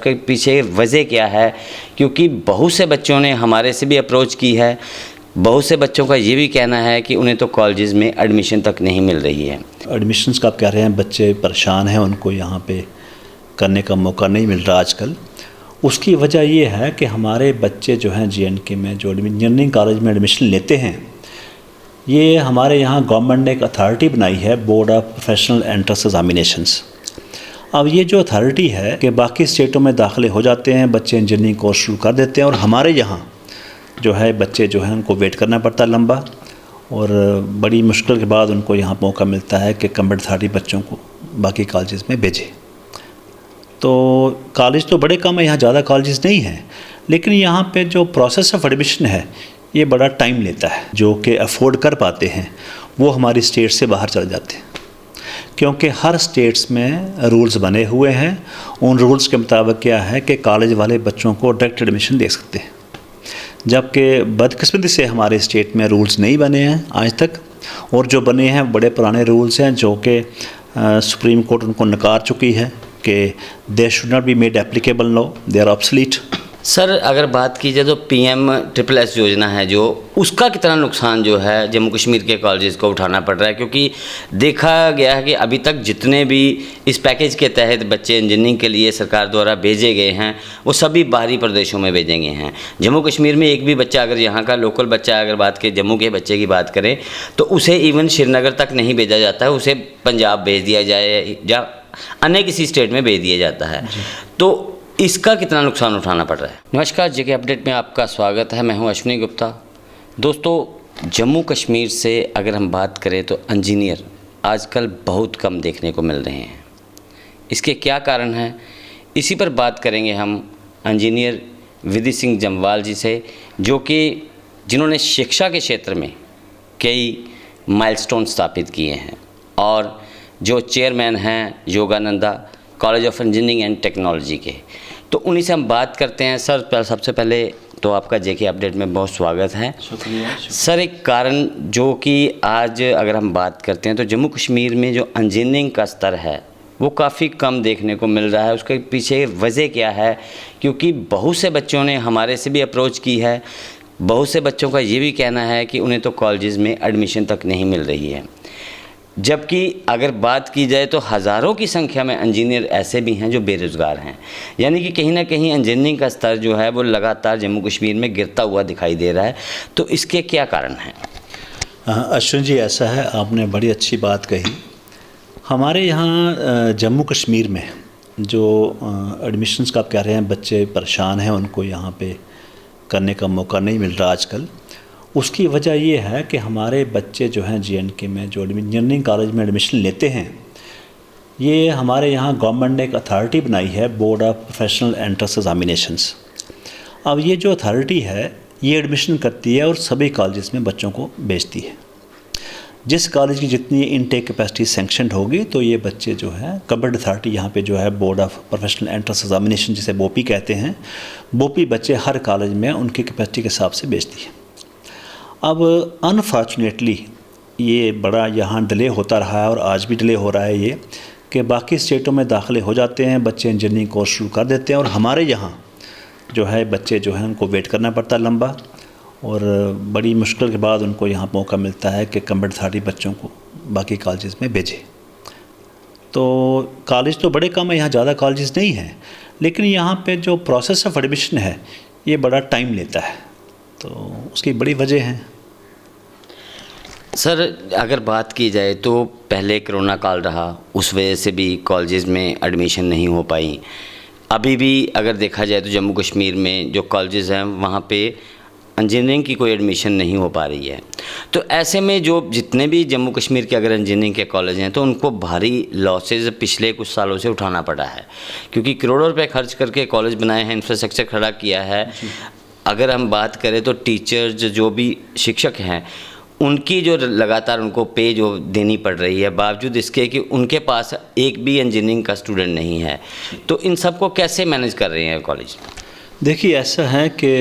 उसके पीछे वजह क्या है? क्योंकि बहुत से बच्चों ने हमारे से भी अप्रोच की है, बहुत से बच्चों का ये भी कहना है कि उन्हें तो कॉलेजेस में एडमिशन तक नहीं मिल रही है। एडमिशन्स का आप कह रहे हैं, बच्चे परेशान हैं, उनको यहाँ पे करने का मौका नहीं मिल रहा आजकल। उसकी वजह ये है कि हमारे बच्चे जो हैं JNK में जो इंजीनियरिंग कॉलेज में एडमिशन लेते हैं, ये हमारे यहाँ गवर्नमेंट ने एक अथॉरिटी बनाई है, board of professional entrance examinations. अब ये जो अथॉरिटी है कि बाकी स्टेटों में दाखिले हो जाते हैं, बच्चे इंजीनियरिंग कोर्स शुरू कर देते हैं, और हमारे यहाँ जो है बच्चे जो हैं उनको वेट करना पड़ता है लंबा, और बड़ी मुश्किल के बाद उनको यहाँ मौका मिलता है कि गवर्नमेंट अथॉरिटी बच्चों को बाकी कॉलेजेस में भेजे। तो कॉलेज तो बड़े कम है, यहाँ ज़्यादा कॉलेजेस नहीं हैं, लेकिन यहाँ पे जो प्रोसेस ऑफ एडमिशन है ये बड़ा टाइम लेता है। जो कि अफोर्ड कर पाते हैं वो हमारी स्टेट से बाहर चले जाते हैं, क्योंकि हर स्टेट्स में रूल्स बने हुए हैं। उन रूल्स के मुताबिक क्या है कि कॉलेज वाले बच्चों को डायरेक्ट एडमिशन दे सकते हैं, जबकि बदकिस्मती से हमारे स्टेट में रूल्स नहीं बने हैं आज तक, और जो बने हैं बड़े पुराने रूल्स हैं जो कि सुप्रीम कोर्ट उनको नकार चुकी है कि they should not be made applicable now, they are obsolete. Sir, अगर बात की जाए तो PM-SSS योजना है जो, उसका कितना नुकसान जो है जम्मू कश्मीर के कॉलेजेस को उठाना पड़ रहा है? क्योंकि देखा गया है कि अभी तक जितने भी इस पैकेज के तहत बच्चे इंजीनियरिंग के लिए सरकार द्वारा भेजे गए हैं वो सभी बाहरी प्रदेशों में भेजे गए हैं। जम्मू कश्मीर में एक भी बच्चा, अगर यहाँ का लोकल बच्चा अगर बात करें, जम्मू के बच्चे की बात करें, तो उसे इवन श्रीनगर तक नहीं भेजा जाता है, उसे पंजाब भेज दिया जाए या अन्य किसी स्टेट में भेज दिया जाता है। तो इसका कितना नुकसान उठाना पड़ रहा है? नमस्कार, JK अपडेट में आपका स्वागत है। मैं हूं अश्विनी गुप्ता। दोस्तों, जम्मू कश्मीर से अगर हम बात करें तो इंजीनियर आजकल बहुत कम देखने को मिल रहे हैं। इसके क्या कारण हैं, इसी पर बात करेंगे हम इंजीनियर विधि सिंह जम्वाल जी से, जो कि जिन्होंने शिक्षा के क्षेत्र में कई माइलस्टोन स्थापित किए हैं और जो चेयरमैन हैं Yogananda college of engineering and technology के। तो उन्हीं से हम बात करते हैं। सर, सबसे पहले तो आपका JK अपडेट में बहुत स्वागत है। शुक्रिया। सर, एक कारण जो कि आज अगर हम बात करते हैं तो जम्मू कश्मीर में जो इंजीनियरिंग का स्तर है वो काफ़ी कम देखने को मिल रहा है। उसके पीछे वजह क्या है? क्योंकि बहुत से बच्चों ने हमारे से भी अप्रोच की है, बहुत से बच्चों का ये भी कहना है कि उन्हें तो कॉलेजेस में एडमिशन तक नहीं मिल रही है। जबकि अगर बात की जाए तो हज़ारों की संख्या में इंजीनियर ऐसे भी हैं जो बेरोज़गार हैं। यानी कि कहीं ना कहीं इंजीनियरिंग का स्तर जो है वो लगातार जम्मू कश्मीर में गिरता हुआ दिखाई दे रहा है। तो इसके क्या कारण हैं? अश्विन जी, ऐसा है, आपने बड़ी अच्छी बात कही। हमारे यहाँ जम्मू कश्मीर में जो एडमिशन्स का आप कह रहे हैं, बच्चे परेशान हैं, उनको यहाँ पे करने का मौका नहीं मिल रहा आजकल। उसकी वजह ये है कि हमारे बच्चे जो हैं JNK में जो इंजीनियरिंग कॉलेज में एडमिशन लेते हैं, ये हमारे यहाँ गवर्नमेंट ने एक अथॉरिटी बनाई है, board of professional entrance examinations. अब ये जो अथॉरिटी है ये एडमिशन करती है और सभी कॉलेजेस में बच्चों को भेजती है। जिस कॉलेज की जितनी इनटेक कैपेसिटी सैंक्शनड होगी तो ये बच्चे जो है गवर्नमेंट अथॉरिटी यहाँ पे जो है board of professional entrance examination, जिसे BOPE कहते हैं, BOPE बच्चे हर कॉलेज में उनकी कैपेसिटी के हिसाब से भेजती है। अब अनफॉर्चुनेटली ये बड़ा यहाँ डिले होता रहा है और आज भी डिले हो रहा है ये, कि बाकी स्टेटों में दाखिले हो जाते हैं, बच्चे इंजीनियरिंग कोर्स शुरू कर देते हैं, और हमारे यहाँ जो है बच्चे जो हैं उनको वेट करना पड़ता है लंबा, और बड़ी मुश्किल के बाद उनको यहाँ मौका मिलता है कि गवर्नमेंट अथॉरिटी बच्चों को बाकी कॉलेजेस में भेजे। तो कॉलेज तो बड़े कम है, यहाँ ज़्यादा कॉलेजेस नहीं हैं, लेकिन यहाँ पे जो प्रोसेस ऑफ एडमिशन है ये बड़ा टाइम लेता है। तो उसकी बड़ी वजह है। सर, अगर बात की जाए तो पहले कोरोना काल रहा, उस वजह से भी कॉलेजेस में एडमिशन नहीं हो पाई। अभी भी अगर देखा जाए तो जम्मू कश्मीर में जो कॉलेजेस हैं वहाँ पे इंजीनियरिंग की कोई एडमिशन नहीं हो पा रही है। तो ऐसे में जो जितने भी जम्मू कश्मीर के अगर इंजीनियरिंग के कॉलेज हैं तो उनको भारी लॉसेज पिछले कुछ सालों से उठाना पड़ा है, क्योंकि करोड़ों रुपए खर्च करके कॉलेज बनाए हैं, इंफ्रास्ट्रक्चर खड़ा किया है। अगर हम बात करें तो टीचर्स जो भी शिक्षक हैं उनकी जो लगातार उनको पे जो देनी पड़ रही है, बावजूद इसके कि उनके पास एक भी इंजीनियरिंग का स्टूडेंट नहीं है। तो इन सब को कैसे मैनेज कर रहे हैं कॉलेज? देखिए, ऐसा है कि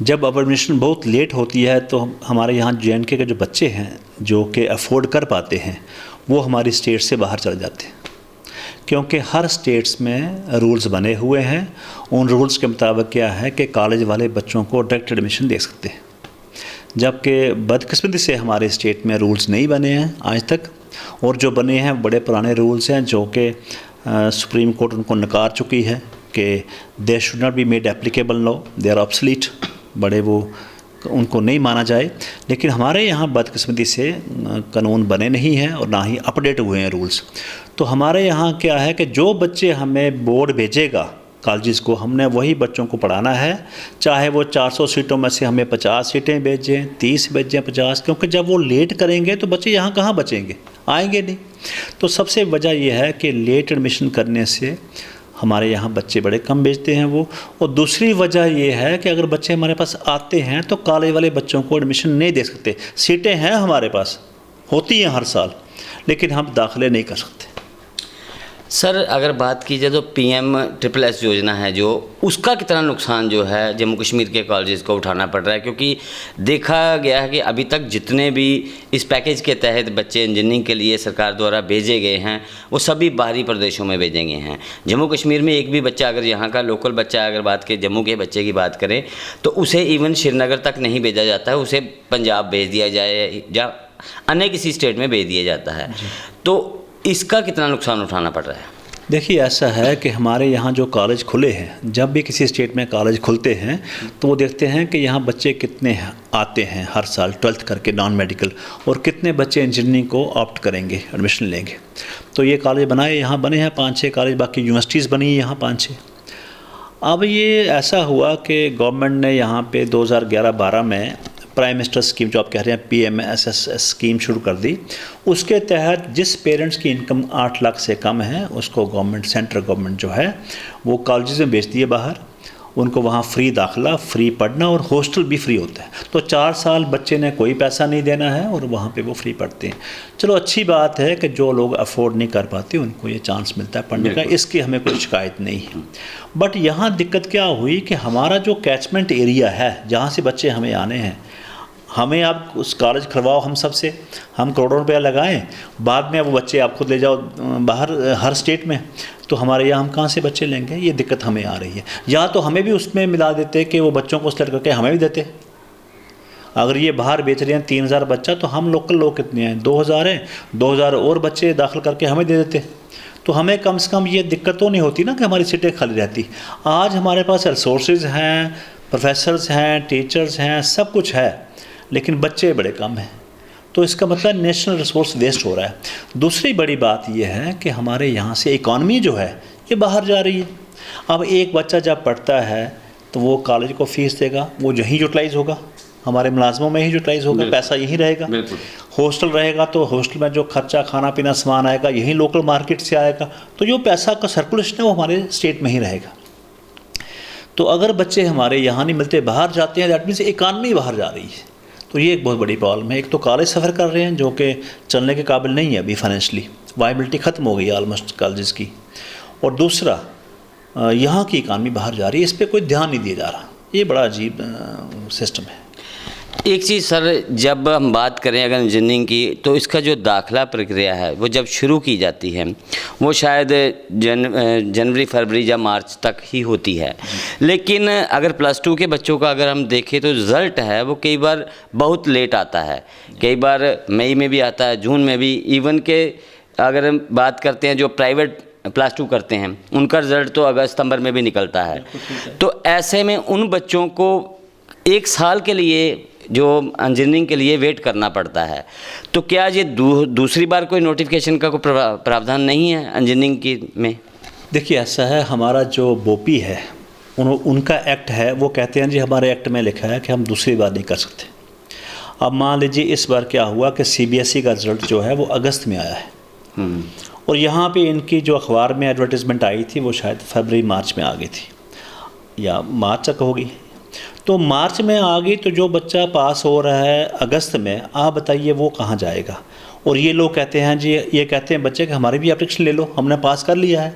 जब एडमिशन बहुत लेट होती है तो हमारे यहाँ JNK के जो बच्चे हैं जो कि अफोर्ड कर पाते हैं वो हमारी स्टेट से बाहर चले जाते हैं, क्योंकि हर स्टेट्स में रूल्स बने हुए हैं। उन रूल्स के मुताबिक क्या है कि कॉलेज वाले बच्चों को डायरेक्ट एडमिशन दे सकते हैं, जबकि बदकिस्मती से हमारे स्टेट में रूल्स नहीं बने हैं आज तक, और जो बने हैं बड़े पुराने रूल्स हैं जो कि सुप्रीम कोर्ट उनको नकार चुकी है कि they should not be made applicable no, they are obsolete, बड़े वो उनको नहीं माना जाए। लेकिन हमारे यहाँ बदकिस्मती से कानून बने नहीं हैं और ना ही अपडेट हुए हैं रूल्स। तो हमारे यहाँ क्या है कि जो बच्चे हमें बोर्ड भेजेगा कॉलेजेस को, हमने वही बच्चों को पढ़ाना है, चाहे वो 400 सीटों में से हमें 50 सीटें भेजें, 30 भेजें, 50, क्योंकि जब वो लेट करेंगे तो बच्चे यहाँ कहाँ बचेंगे, आएंगे नहीं। तो सबसे वजह यह है कि लेट एडमिशन करने से हमारे यहाँ बच्चे बड़े कम भेजते हैं वो, और दूसरी वजह यह है कि अगर बच्चे हमारे पास आते हैं तो कॉलेज वाले बच्चों को एडमिशन नहीं दे सकते। सीटें हैं हमारे पास, होती हैं हर साल, लेकिन हम दाखिले नहीं कर सकते। सर अगर बात की जाए तो PM-SSS योजना है जो, उसका कितना नुकसान जो है जम्मू कश्मीर के कॉलेजेस को उठाना पड़ रहा है, क्योंकि देखा गया है कि अभी तक जितने भी इस पैकेज के तहत बच्चे इंजीनियरिंग के लिए सरकार द्वारा भेजे गए हैं वो सभी बाहरी प्रदेशों में भेजे गए हैं। जम्मू कश्मीर में एक भी बच्चा, अगर यहाँ का लोकल बच्चा अगर बात करें, जम्मू के बच्चे की बात करें, तो उसे इवन श्रीनगर तक नहीं भेजा जाता है, उसे पंजाब भेज दिया जाए या अन्य किसी स्टेट में भेज दिया जाता है। तो इसका कितना नुकसान उठाना पड़ रहा है? देखिए, ऐसा है कि हमारे यहाँ जो कॉलेज खुले हैं, जब भी किसी स्टेट में कॉलेज खुलते हैं तो वो देखते हैं कि यहाँ बच्चे कितने आते हैं हर साल 12th करके नॉन मेडिकल, और कितने बच्चे इंजीनियरिंग को ऑप्ट करेंगे, एडमिशन लेंगे। तो ये कॉलेज बनाए, यहाँ बने हैं 5-6 कॉलेज, बाकी यूनिवर्सिटीज़ बनी है यहाँ 5-6। अब ये ऐसा हुआ कि गवर्नमेंट ने यहाँ पे 2011-12 में प्राइम मिनिस्टर स्कीम, जो आप कह रहे हैं PM-SSS स्कीम, शुरू कर दी। उसके तहत जिस पेरेंट्स की इनकम 8 लाख से कम है उसको गवर्नमेंट, सेंट्रल गवर्नमेंट जो है वो कॉलेजेस में भेजती है बाहर, उनको वहाँ फ्री दाखिला, फ्री पढ़ना और हॉस्टल भी फ्री होता है। तो 4 साल बच्चे ने कोई पैसा नहीं देना है और वहाँ पे वो फ्री पढ़ते हैं। चलो, अच्छी बात है कि जो लोग अफोर्ड नहीं कर पाते उनको ये चांस मिलता है पढ़ने का, इसकी हमें कोई शिकायत नहीं है। बट यहाँ दिक्कत क्या हुई कि हमारा जो कैचमेंट एरिया है जहाँ से बच्चे हमें आने हैं, हमें आप उस कॉलेज खुलवाओ, हम सबसे हम करोड़ों रुपया लगाएं, बाद में वो बच्चे आप खुद ले जाओ बाहर हर स्टेट में, तो हमारे यहाँ हम कहाँ से बच्चे लेंगे? ये दिक्कत हमें आ रही है। या तो हमें भी उसमें मिला देते कि वो बच्चों को सेलेक्ट करके हमें भी देते। अगर ये बाहर बेच रहे हैं 3000 बच्चा, तो हम लोकल लोग कितने हैं? 2000 हैं, 2000 और बच्चे दाखिल करके हमें दे देते, तो हमें कम से कम ये दिक्कत तो नहीं होती ना कि हमारी सीटें खाली रहती। आज हमारे पास रिसोर्सेज हैं, प्रोफेसर्स हैं, टीचर्स हैं, सब कुछ है, लेकिन बच्चे बड़े कम हैं। तो इसका मतलब नेशनल रिसोर्स वेस्ट हो रहा है। दूसरी बड़ी बात यह है कि हमारे यहाँ से इकॉनमी जो है ये बाहर जा रही है। अब एक बच्चा जब पढ़ता है तो वो कॉलेज को फ़ीस देगा, वो यहीं यूटिलाइज़ होगा, हमारे मुलाजमों में ही यूटिलाइज़ होगा, पैसा यहीं रहेगा। हॉस्टल रहेगा तो हॉस्टल में जो खर्चा, खाना पीना, सामान आएगा यहीं लोकल मार्केट से आएगा, तो जो पैसा का सर्कुलेशन है वो हमारे स्टेट में ही रहेगा। तो अगर बच्चे हमारे यहाँ नहीं मिलते, बाहर जाते हैं, दैट मीन्स इकॉनमी बाहर जा रही है। तो ये एक बहुत बड़ी प्रॉब्लम है। एक तो कॉलेज सफ़र कर रहे हैं जो कि चलने के काबिल नहीं है अभी, फाइनेंशली वायबिलिटी ख़त्म हो गई ऑलमोस्ट कॉलेजेस की, और दूसरा यहाँ की इकानमी बाहर जा रही है, इस पर कोई ध्यान नहीं दिया जा रहा। ये बड़ा अजीब सिस्टम है। एक चीज़ सर, जब हम बात करें अगर इंजीनियरिंग की, तो इसका जो दाखिला प्रक्रिया है वो जब शुरू की जाती है वो शायद जनवरी, फरवरी या मार्च तक ही होती है। लेकिन अगर +2 के बच्चों का अगर हम देखें तो रिज़ल्ट है वो कई बार बहुत लेट आता है, कई बार मई में भी आता है, जून में भी। इवन के अगर हम बात करते हैं जो प्राइवेट +2 करते हैं उनका रिज़ल्ट तो अगस्त सितंबर में भी निकलता है। तो ऐसे में उन बच्चों को 1 साल के लिए जो इंजीनियरिंग के लिए वेट करना पड़ता है। तो क्या ये दूसरी बार कोई नोटिफिकेशन का कोई प्रावधान नहीं है इंजीनियरिंग की में? देखिए, ऐसा है, हमारा जो बोपी है उनका एक्ट है, वो कहते हैं जी हमारे एक्ट में लिखा है कि हम दूसरी बार नहीं कर सकते। अब मान लीजिए इस बार क्या हुआ कि CBSE का रिज़ल्ट जो है वो अगस्त में आया है, और यहाँ पे इनकी जो अखबार में एडवर्टाइजमेंट आई थी वो शायद फरवरी मार्च में आ गई थी, या मार्च तक होगी। तो मार्च में आ गई, तो जो बच्चा पास हो रहा है अगस्त में, आप बताइए वो कहाँ जाएगा? और ये लोग कहते हैं जी, ये कहते हैं बच्चे कि हमारी भी एप्लीकेशन ले लो, हमने पास कर लिया है।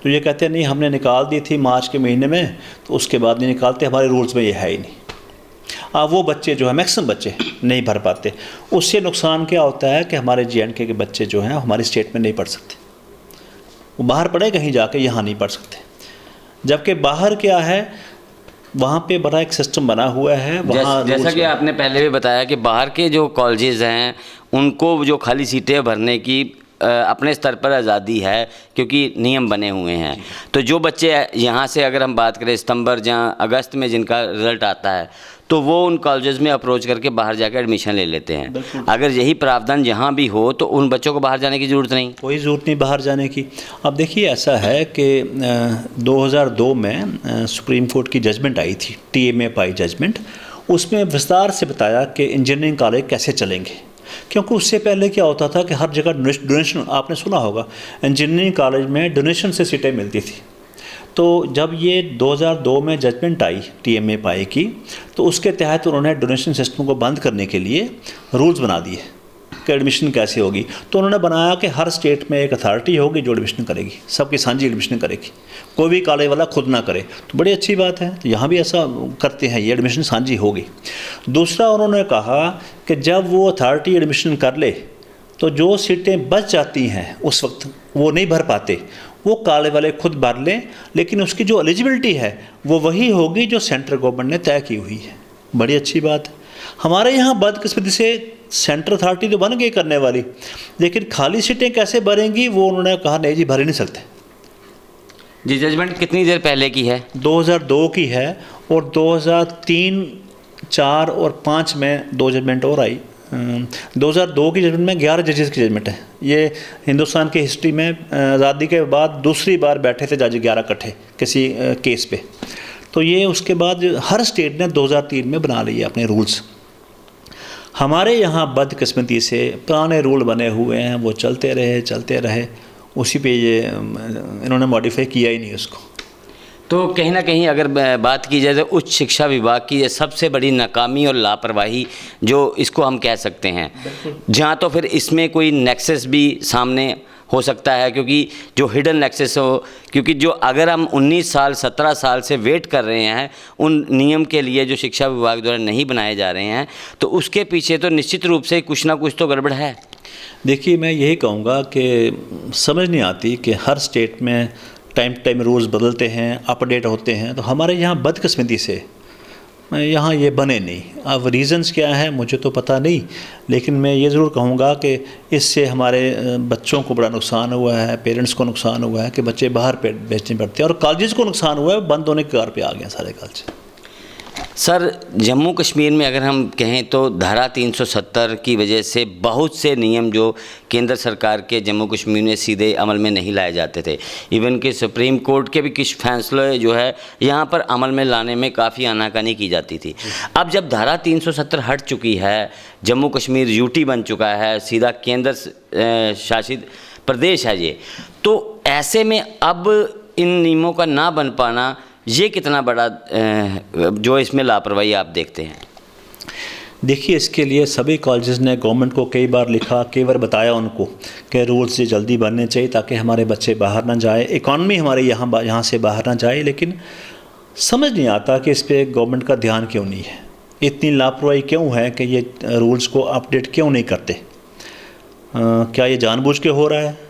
तो ये कहते हैं नहीं, हमने निकाल दी थी मार्च के महीने में, तो उसके बाद नहीं निकालते, हमारे रूल्स में ये है ही नहीं। वो बच्चे जो है, मैक्सिमम बच्चे नहीं भर पाते। उससे नुकसान क्या होता है कि हमारे J&K के बच्चे जो हैं हमारी स्टेट में नहीं पढ़ सकते। वो बाहर पढ़े कहीं जाके, यहाँ नहीं पढ़ सकते। जबकि बाहर क्या है, वहाँ पे बड़ा एक सिस्टम बना हुआ है। वहाँ जैसा कि आपने पहले भी बताया कि बाहर के जो कॉलेजेस हैं उनको जो खाली सीटें भरने की अपने स्तर पर आज़ादी है, क्योंकि नियम बने हुए हैं। तो जो बच्चे यहाँ से, अगर हम बात करें सितंबर या अगस्त में जिनका रिज़ल्ट आता है, तो वो उन कॉलेजेस में अप्रोच करके बाहर जाकर एडमिशन ले लेते हैं। अगर यही प्रावधान यहाँ भी हो तो उन बच्चों को बाहर जाने की ज़रूरत नहीं, कोई ज़रूरत नहीं बाहर जाने की। अब देखिए ऐसा है कि 2002 में सुप्रीम कोर्ट की जजमेंट आई थी, TMA जजमेंट। उसमें विस्तार से बताया कि इंजीनियरिंग कॉलेज कैसे चलेंगे, क्योंकि उससे पहले क्या होता था कि हर जगह डोनेशन, आपने सुना होगा इंजीनियरिंग कॉलेज में डोनेशन से सीटें मिलती थी। तो जब ये 2002 में जजमेंट आई TMA की, तो उसके तहत उन्होंने डोनेशन सिस्टम को बंद करने के लिए रूल्स बना दिए कि एडमिशन कैसे होगी। तो उन्होंने बनाया कि हर स्टेट में एक अथॉरिटी होगी जो एडमिशन करेगी, सबकी साझी एडमिशन करेगी, कोई भी कॉलेज वाला खुद ना करे। तो बड़ी अच्छी बात है, तो यहाँ भी ऐसा करते हैं, ये एडमिशन साझी होगी। दूसरा उन्होंने कहा कि जब वो अथॉरिटी एडमिशन कर ले तो जो सीटें बच जाती हैं उस वक्त वो नहीं भर पाते, वो कॉलेज वाले खुद भर लें, लेकिन उसकी जो एलिजिबिलिटी है वो वही होगी जो सेंट्रल गवर्नमेंट ने तय की हुई है। बड़ी अच्छी बात है। हमारे यहाँ बदकिस्मती से सेंट्रल अथॉरिटी तो बन गई करने वाली, लेकिन खाली सीटें कैसे भरेंगी वो उन्होंने कहा नहीं जी, भर ही नहीं सकते। जी, जजमेंट कितनी देर पहले की है? 2002 की है, और 2003, 4 और 5 में 2 जजमेंट और आई। 2002 की जजमेंट में 11 जजेस की जजमेंट है। ये हिंदुस्तान की हिस्ट्री में आज़ादी के बाद दूसरी बार बैठे थे जज 11 इकट्ठे किसी केस पे। तो ये उसके बाद हर स्टेट ने 2003 में बना लिए अपने रूल्स। हमारे यहाँ बदकिस्मती से पुराने रूल बने हुए हैं, वो चलते रहे, उसी पे ये इन्होंने मॉडिफाई किया ही नहीं उसको। तो कहीं ना कहीं अगर बात की जाए तो उच्च शिक्षा विभाग की ये सबसे बड़ी नाकामी और लापरवाही जो इसको हम कह सकते हैं, जहाँ तो फिर इसमें कोई नेक्सस भी सामने हो सकता है, क्योंकि जो हिडन नेक्सस हो, क्योंकि जो अगर हम 19 साल 17 साल से वेट कर रहे हैं उन नियम के लिए जो शिक्षा विभाग द्वारा नहीं बनाए जा रहे हैं, तो उसके पीछे तो निश्चित रूप से कुछ ना कुछ तो गड़बड़ है। देखिए, मैं यही कहूँगा कि समझ नहीं आती कि हर स्टेट में टाइम टू टाइम रूल्स बदलते हैं, अपडेट होते हैं। तो हमारे यहाँ बदकिस्मती से यहाँ ये बने नहीं। अब रीज़न्स क्या है मुझे तो पता नहीं, लेकिन मैं ये ज़रूर कहूँगा कि इससे हमारे बच्चों को बड़ा नुकसान हुआ है, पेरेंट्स को नुकसान हुआ है कि बच्चे बाहर भेजने पड़ते हैं, और कॉलेजेस को नुकसान हुआ है, बंद होने के कार पे आ गए सारे कॉलेज। सर, जम्मू कश्मीर में अगर हम कहें तो धारा 370 की वजह से बहुत से नियम जो केंद्र सरकार के जम्मू कश्मीर में सीधे अमल में नहीं लाए जाते थे। इवन कि सुप्रीम कोर्ट के भी कुछ फैसले जो है यहाँ पर अमल में लाने में काफ़ी आनाकानी की जाती थी। अब जब धारा 370 हट चुकी है, जम्मू कश्मीर यूटी बन चुका है, सीधा केंद्र शासित प्रदेश है ये, तो ऐसे में अब इन नियमों का ना बन पाना, ये कितना बड़ा जो इसमें लापरवाही आप देखते हैं? देखिए, इसके लिए सभी कॉलेजेस ने गवर्नमेंट को कई बार लिखा, कई बार बताया उनको कि रूल्स ये जल्दी बनने चाहिए ताकि हमारे बच्चे बाहर ना जाए, इकॉनमी हमारे यहाँ से बाहर ना जाए। लेकिन समझ नहीं आता कि इस पर गवर्नमेंट का ध्यान क्यों नहीं है, इतनी लापरवाही क्यों है कि ये रूल्स को अपडेट क्यों नहीं करते। क्या ये जानबूझ के हो रहा है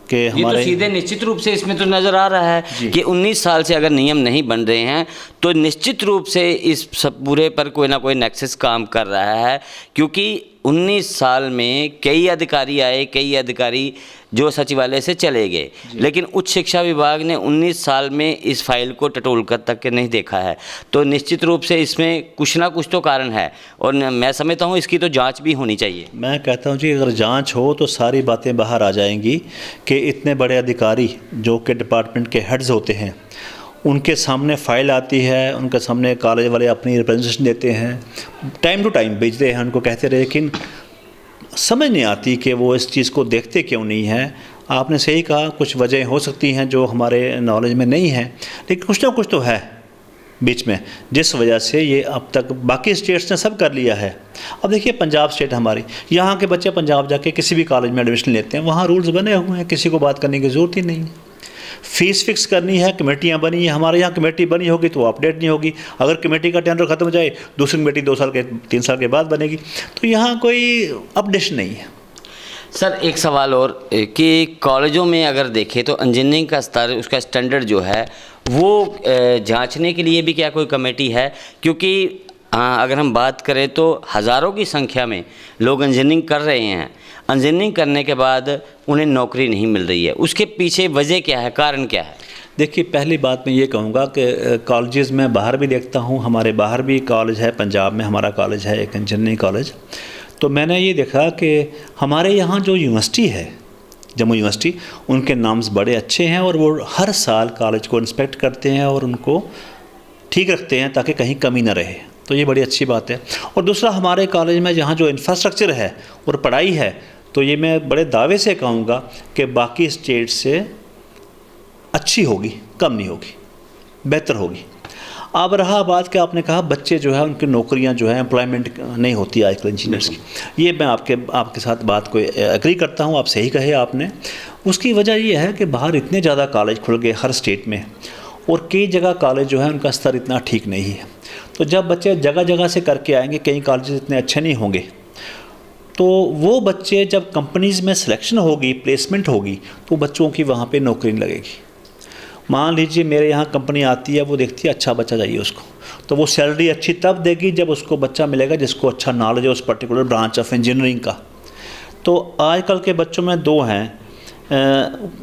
कि हमारे, ये तो सीधे निश्चित रूप से इसमें तो नज़र आ रहा है कि 19 साल से अगर नियम नहीं बन रहे हैं तो निश्चित रूप से इस सब पूरे पर कोई ना कोई नेक्सस काम कर रहा है, क्योंकि 19 साल में कई अधिकारी आए, कई अधिकारी जो सचिवालय से चले गए, लेकिन उच्च शिक्षा विभाग ने 19 साल में इस फाइल को टटोल कर तक के नहीं देखा है। तो निश्चित रूप से इसमें कुछ ना कुछ तो कारण है, और मैं समझता हूँ इसकी तो जांच भी होनी चाहिए। मैं कहता हूँ जी, अगर जांच हो तो सारी बातें बाहर आ जाएंगी कि इतने बड़े अधिकारी जो कि डिपार्टमेंट के हेड्स होते हैं, उनके सामने फ़ाइल आती है, उनके सामने कॉलेज वाले अपनी रिप्रेजेंटेशन देते हैं, टाइम टू टाइम भेजते हैं, उनको कहते रहे, लेकिन समझ नहीं आती कि वो इस चीज़ को देखते क्यों नहीं हैं। आपने सही कहा, कुछ वजह हो सकती हैं जो हमारे नॉलेज में नहीं है, लेकिन कुछ ना कुछ तो है बीच में, जिस वजह से ये अब तक बाकी स्टेट्स ने सब कर लिया है। अब देखिए, पंजाब स्टेट हमारी, यहाँ के बच्चे पंजाब जाके किसी भी कॉलेज में एडमिशन लेते हैं, वहाँ रूल्स बने हुए हैं, किसी को बात करने की ज़रूरत ही नहीं है। फ़ीस फिक्स करनी है, कमेटियाँ बनी हैं, हमारे यहाँ कमेटी बनी होगी तो अपडेट नहीं होगी। अगर कमेटी का टेंडर ख़त्म हो जाए, दूसरी कमेटी 2 साल के 3 साल के बाद बनेगी, तो यहाँ कोई अपडेशन नहीं है। सर एक सवाल और कि कॉलेजों में अगर देखें तो इंजीनियरिंग का स्तर, उसका स्टैंडर्ड जो है वो जांचने के लिए भी क्या कोई कमेटी है? क्योंकि अगर हम बात करें तो हज़ारों की संख्या में लोग इंजीनियरिंग कर रहे हैं, इंजीनियरिंग करने के बाद उन्हें नौकरी नहीं मिल रही है, उसके पीछे वजह क्या है, कारण क्या है? देखिए, पहली बात मैं ये कहूँगा कि कॉलेजेस में बाहर भी देखता हूँ, हमारे बाहर भी कॉलेज है, पंजाब में हमारा कॉलेज है एक इंजीनियरिंग कॉलेज। तो मैंने ये देखा कि हमारे यहाँ जो यूनिवर्सिटी है, जम्मू यूनिवर्सिटी, उनके नाम्स बड़े अच्छे हैं और वो हर साल कॉलेज को इंस्पेक्ट करते हैं और उनको ठीक रखते हैं ताकि कहीं कमी ना रहे। तो ये बड़ी अच्छी बात है। और दूसरा, हमारे कॉलेज में जहाँ जो इंफ्रास्ट्रक्चर है और पढ़ाई है, तो ये मैं बड़े दावे से कहूँगा कि बाकी स्टेट से अच्छी होगी, कम नहीं होगी, बेहतर होगी। अब रहा बात कि आपने कहा बच्चे जो है उनकी नौकरियां जो है एम्प्लॉयमेंट नहीं होती आजकल इंजीनियर्स की, ये मैं आपके साथ बात को एग्री करता हूँ, आप सही कहे आपने। उसकी वजह ये है कि बाहर इतने ज़्यादा कॉलेज खुल गए हर स्टेट में, और कई जगह कॉलेज जो है उनका स्तर इतना ठीक नहीं है। तो जब बच्चे जगह जगह से करके आएंगे, कई कॉलेज इतने अच्छे नहीं होंगे, तो वो बच्चे जब कंपनीज़ में सिलेक्शन होगी, प्लेसमेंट होगी, तो बच्चों की वहाँ पे नौकरी नहीं लगेगी। मान लीजिए मेरे यहाँ कंपनी आती है, वो देखती है अच्छा बच्चा चाहिए उसको, तो वो सैलरी अच्छी तब देगी जब उसको बच्चा मिलेगा जिसको अच्छा नॉलेज है उस पर्टिकुलर ब्रांच ऑफ इंजीनियरिंग का। तो आजकल के बच्चों में दो हैं,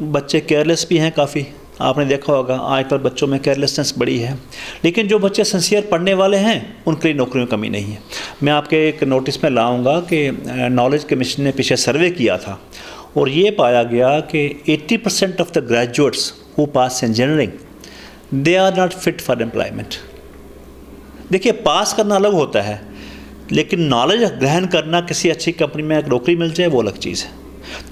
बच्चे केयरलेस भी हैं काफ़ी, आपने देखा होगा आजकल बच्चों में केयरलेसनेस बड़ी है। लेकिन जो बच्चे सिंसियर पढ़ने वाले हैं उनके लिए नौकरियों में कमी नहीं है। मैं आपके एक नोटिस में लाऊंगा कि नॉलेज कमीशन ने पीछे सर्वे किया था और ये पाया गया कि 80% of the graduates who pass engineering, they are not fit for employment। देखिए, पास करना अलग होता है, लेकिन नॉलेज ग्रहण करना, किसी अच्छी कंपनी में एक नौकरी मिल जाए, वो अलग चीज़ है।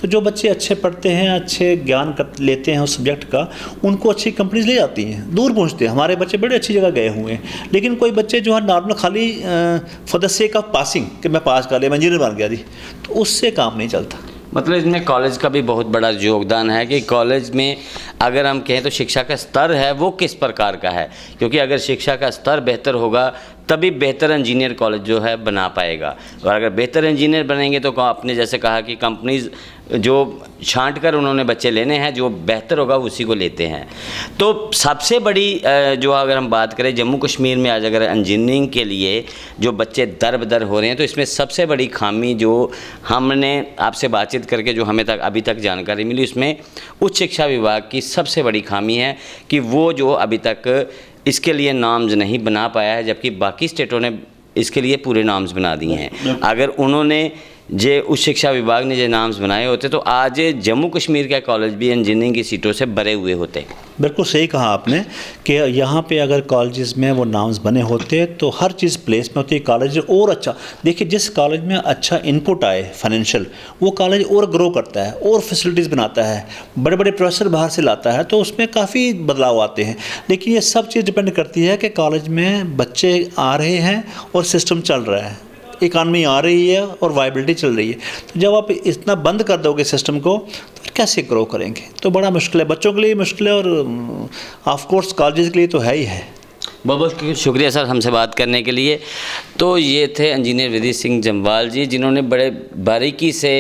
तो जो बच्चे अच्छे पढ़ते हैं, अच्छे ज्ञान लेते हैं उस सब्जेक्ट का, उनको अच्छी कंपनीज ले जाती हैं, दूर पहुंचते हैं। हमारे बच्चे बड़े अच्छी जगह गए हुए हैं, लेकिन कोई बच्चे जो है नॉर्मल खाली for the sake of passing कि मैं पास कर लिया, मैं इंजीनियर बन गया जी, तो उससे काम नहीं चलता। मतलब इसमें कॉलेज का भी बहुत बड़ा योगदान है कि कॉलेज में अगर हम कहें तो शिक्षा का स्तर है वो किस प्रकार का है, क्योंकि अगर शिक्षा का स्तर बेहतर होगा तभी बेहतर इंजीनियर कॉलेज जो है बना पाएगा। और अगर बेहतर इंजीनियर बनेंगे तो आपने जैसे कहा कि कंपनीज जो छांट कर उन्होंने बच्चे लेने हैं, जो बेहतर होगा उसी को लेते हैं। तो सबसे बड़ी जो अगर हम बात करें जम्मू कश्मीर में आज अगर इंजीनियरिंग के लिए जो बच्चे दर बदर हो रहे हैं, तो इसमें सबसे बड़ी खामी जो हमने आपसे बातचीत करके जो हमें अभी तक जानकारी मिली, उसमें उच्च शिक्षा विभाग की सबसे बड़ी खामी है कि वो जो अभी तक इसके लिए नॉर्म्स नहीं बना पाया है, जबकि बाकी स्टेटों ने इसके लिए पूरे नॉर्म्स बना दिए हैं। अगर उन्होंने जे उच्च शिक्षा विभाग ने जो नॉर्म्स बनाए होते तो आज जम्मू कश्मीर का कॉलेज भी इंजीनियरिंग की सीटों से भरे हुए होते। बिल्कुल सही कहा आपने कि यहाँ पे अगर कॉलेजेस में वो नॉर्म्स बने होते तो हर चीज़ प्लेस में होती, कॉलेज और अच्छा। देखिए, जिस कॉलेज में अच्छा इनपुट आए फाइनेंशियल, वो कॉलेज और ग्रो करता है और फैसिलिटीज़ बनाता है, बड़े बड़े प्रोफेसर बाहर से लाता है, तो उसमें काफ़ी बदलाव आते हैं। लेकिन ये सब चीज़ डिपेंड करती है कि कॉलेज में बच्चे आ रहे हैं और सिस्टम चल रहा है, इकानमी आ रही है और वायबिलिटी चल रही है। तो जब आप इतना बंद कर दोगे सिस्टम को तो कैसे ग्रो करेंगे? तो बड़ा मुश्किल है, बच्चों के लिए मुश्किल है और ऑफ कोर्स कॉलेज के लिए तो है ही है। बहुत बहुत शुक्रिया सर हमसे बात करने के लिए। तो ये थे इंजीनियर विधि सिंह जम्वाल जी, जिन्होंने बड़े बारीकी से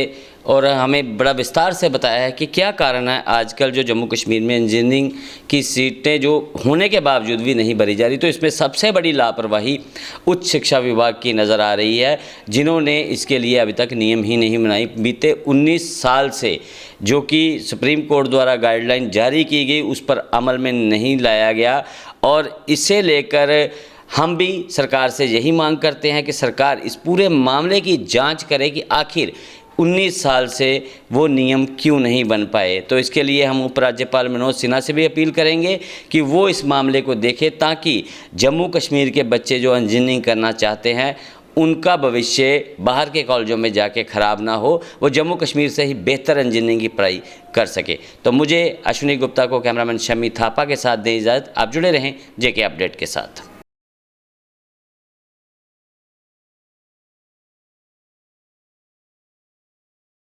और हमें बड़ा विस्तार से बताया है कि क्या कारण है आजकल जो जम्मू कश्मीर में इंजीनियरिंग की सीटें जो होने के बावजूद भी नहीं भरी जा रही। तो इसमें सबसे बड़ी लापरवाही उच्च शिक्षा विभाग की नज़र आ रही है, जिन्होंने इसके लिए अभी तक नियम ही नहीं बनाई। बीते 19 साल से जो कि सुप्रीम कोर्ट द्वारा गाइडलाइन जारी की गई, उस पर अमल में नहीं लाया गया। और इसे लेकर हम भी सरकार से यही मांग करते हैं कि सरकार इस पूरे मामले की जांच करे कि आखिर 19 साल से वो नियम क्यों नहीं बन पाए। तो इसके लिए हम उपराज्यपाल मनोज सिन्हा से भी अपील करेंगे कि वो इस मामले को देखें, ताकि जम्मू कश्मीर के बच्चे जो इंजीनियरिंग करना चाहते हैं उनका भविष्य बाहर के कॉलेजों में जाके ख़राब ना हो, वो जम्मू कश्मीर से ही बेहतर इंजीनियरिंग की पढ़ाई कर सके। तो मुझे अश्विनी गुप्ता को, कैमरामैन शमी थापा के साथ दें इजाज़त। आप जुड़े रहें जेके अपडेट के साथ।